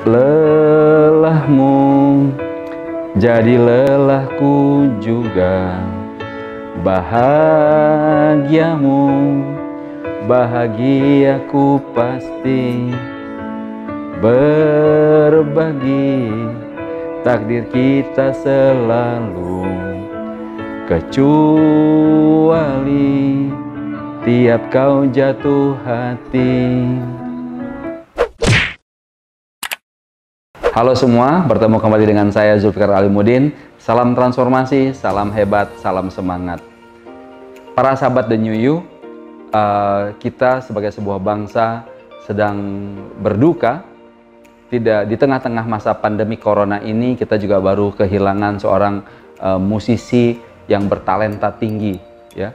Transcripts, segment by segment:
Lelahmu jadi lelahku juga, bahagiamu bahagiaku pasti. Berbagi takdir kita selalu, kecuali tiap kau jatuh hati. Halo semua, bertemu kembali dengan saya Zulfikar Alimuddin. Salam transformasi, salam hebat, salam semangat. Para sahabat The New You, kita sebagai sebuah bangsa sedang berduka. Tidak di tengah-tengah masa pandemi corona ini, kita juga baru kehilangan seorang musisi yang bertalenta tinggi, ya,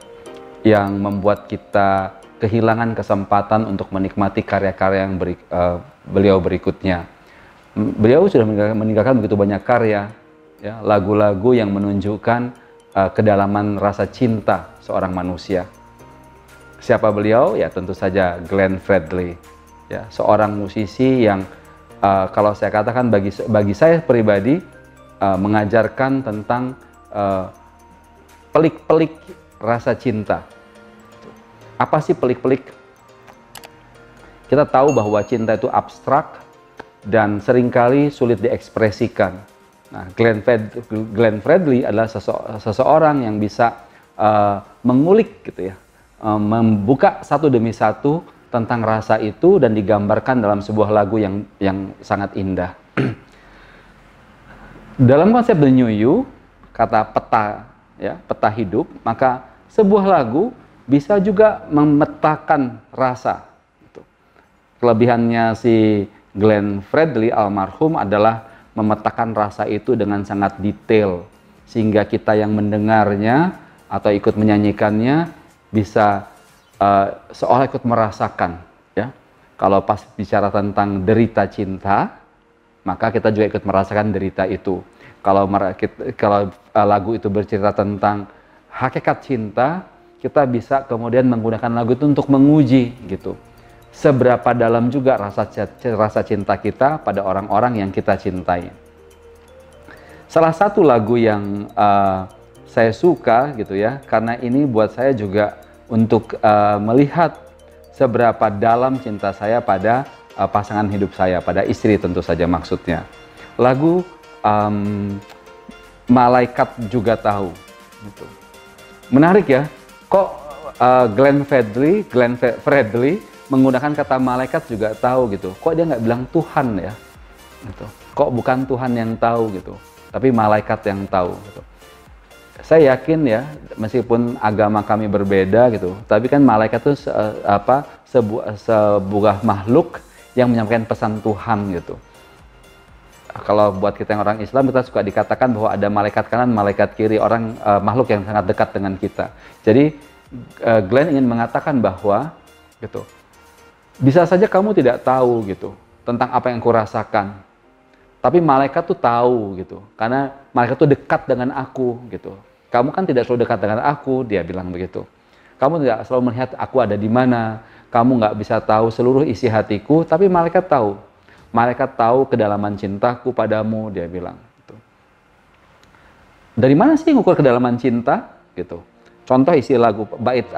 yang membuat kita kehilangan kesempatan untuk menikmati karya-karya yang beliau berikutnya. Beliau sudah meninggalkan begitu banyak karya, ya, lagu-lagu yang menunjukkan kedalaman rasa cinta seorang manusia. Siapa beliau? Ya tentu saja Glenn Fredly, ya, seorang musisi yang kalau saya katakan bagi saya pribadi mengajarkan tentang pelik-pelik rasa cinta. Apa sih pelik-pelik? Kita tahu bahwa cinta itu abstrak dan seringkali sulit diekspresikan. Nah, Glenn Fredly adalah seseorang yang bisa mengulik, gitu ya, membuka satu demi satu tentang rasa itu dan digambarkan dalam sebuah lagu yang sangat indah. Dalam konsep The New You, kata peta, ya, peta hidup, maka sebuah lagu bisa juga memetakan rasa. Kelebihannya si Glenn Fredly almarhum adalah memetakan rasa itu dengan sangat detail, sehingga kita yang mendengarnya atau ikut menyanyikannya bisa seolah ikut merasakan, ya. Kalau pas bicara tentang derita cinta, maka kita juga ikut merasakan derita itu. Kalau lagu itu bercerita tentang hakikat cinta, kita bisa kemudian menggunakan lagu itu untuk menguji, gitu, seberapa dalam juga rasa cinta kita pada orang-orang yang kita cintai. Salah satu lagu yang saya suka, gitu ya, karena ini buat saya juga untuk melihat seberapa dalam cinta saya pada pasangan hidup saya, pada istri tentu saja maksudnya. Lagu Malaikat Juga Tahu. Gitu. Menarik ya, kok Glenn Fredly menggunakan kata malaikat juga tahu, gitu. Kok dia nggak bilang Tuhan, ya? Gitu. Kok bukan Tuhan yang tahu, gitu, tapi malaikat yang tahu, gitu. Saya yakin, ya, meskipun agama kami berbeda, gitu, tapi kan malaikat itu sebuah makhluk yang menyampaikan pesan Tuhan, gitu. Kalau buat kita yang orang Islam, kita suka dikatakan bahwa ada malaikat kanan, malaikat kiri, orang makhluk yang sangat dekat dengan kita. Jadi Glenn ingin mengatakan bahwa, gitu, bisa saja kamu tidak tahu, gitu, tentang apa yang kurasakan, tapi malaikat tuh tahu, gitu, karena malaikat tuh dekat dengan aku, gitu. Kamu kan tidak selalu dekat dengan aku, dia bilang begitu. Kamu tidak selalu melihat aku ada di mana, kamu nggak bisa tahu seluruh isi hatiku, tapi malaikat tahu. Malaikat tahu kedalaman cintaku padamu, dia bilang. Gitu. Dari mana sih ngukur kedalaman cinta? Gitu. Contoh isi lagu, bait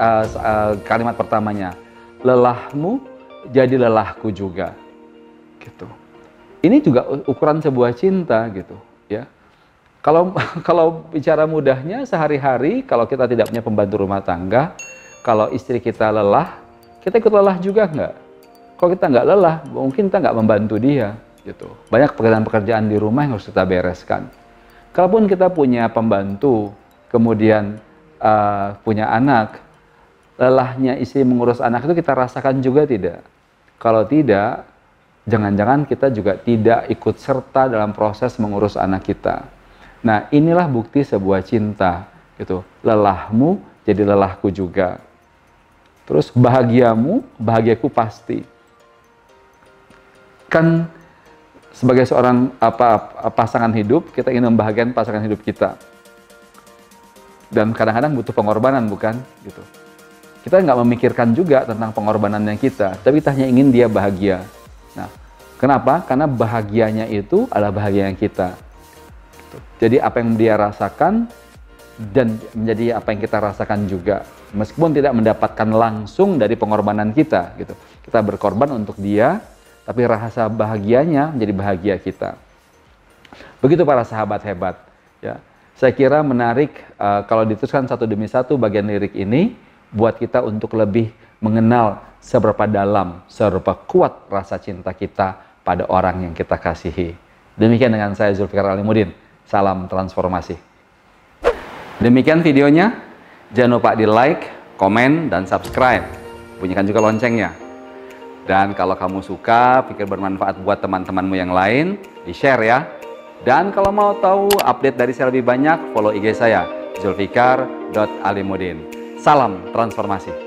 kalimat pertamanya, lelahmu jadi lelahku juga, gitu. Ini juga ukuran sebuah cinta, gitu, ya. Kalau bicara mudahnya sehari-hari, kalau kita tidak punya pembantu rumah tangga, kalau istri kita lelah, kita ikut lelah juga nggak? Kalau kita nggak lelah, mungkin kita nggak membantu dia, gitu. Banyak pekerjaan-pekerjaan di rumah yang harus kita bereskan. Kalaupun kita punya pembantu, kemudian punya anak, lelahnya istri mengurus anak itu kita rasakan juga tidak? Kalau tidak, jangan-jangan kita juga tidak ikut serta dalam proses mengurus anak kita. Nah, inilah bukti sebuah cinta, gitu. Lelahmu jadi lelahku juga. Terus bahagiamu, bahagiaku pasti. Kan sebagai seorang pasangan hidup, kita ingin membahagiakan pasangan hidup kita. Dan kadang-kadang butuh pengorbanan, bukan? Gitu. Kita nggak memikirkan juga tentang pengorbanannya kita, tapi kita hanya ingin dia bahagia. Nah, Kenapa? Karena bahagianya itu adalah bahagia yang kita. Jadi apa yang dia rasakan dan menjadi apa yang kita rasakan juga. Meskipun tidak mendapatkan langsung dari pengorbanan kita gitu. Kita berkorban untuk dia, tapi rasa bahagianya menjadi bahagia kita. Begitu para sahabat hebat ya. Saya kira menarik kalau diteruskan satu demi satu bagian lirik ini buat kita untuk lebih mengenal seberapa dalam, seberapa kuat rasa cinta kita pada orang yang kita kasihi. Demikian dengan saya Zulfikar Alimuddin. Salam transformasi. Demikian videonya. Jangan lupa di like, komen, dan subscribe. Bunyikan juga loncengnya. Dan kalau kamu suka, pikir bermanfaat buat teman-temanmu yang lain, di-share ya. Dan kalau mau tahu update dari saya lebih banyak, follow IG saya, zulfikar.alimuddin. Salam transformasi.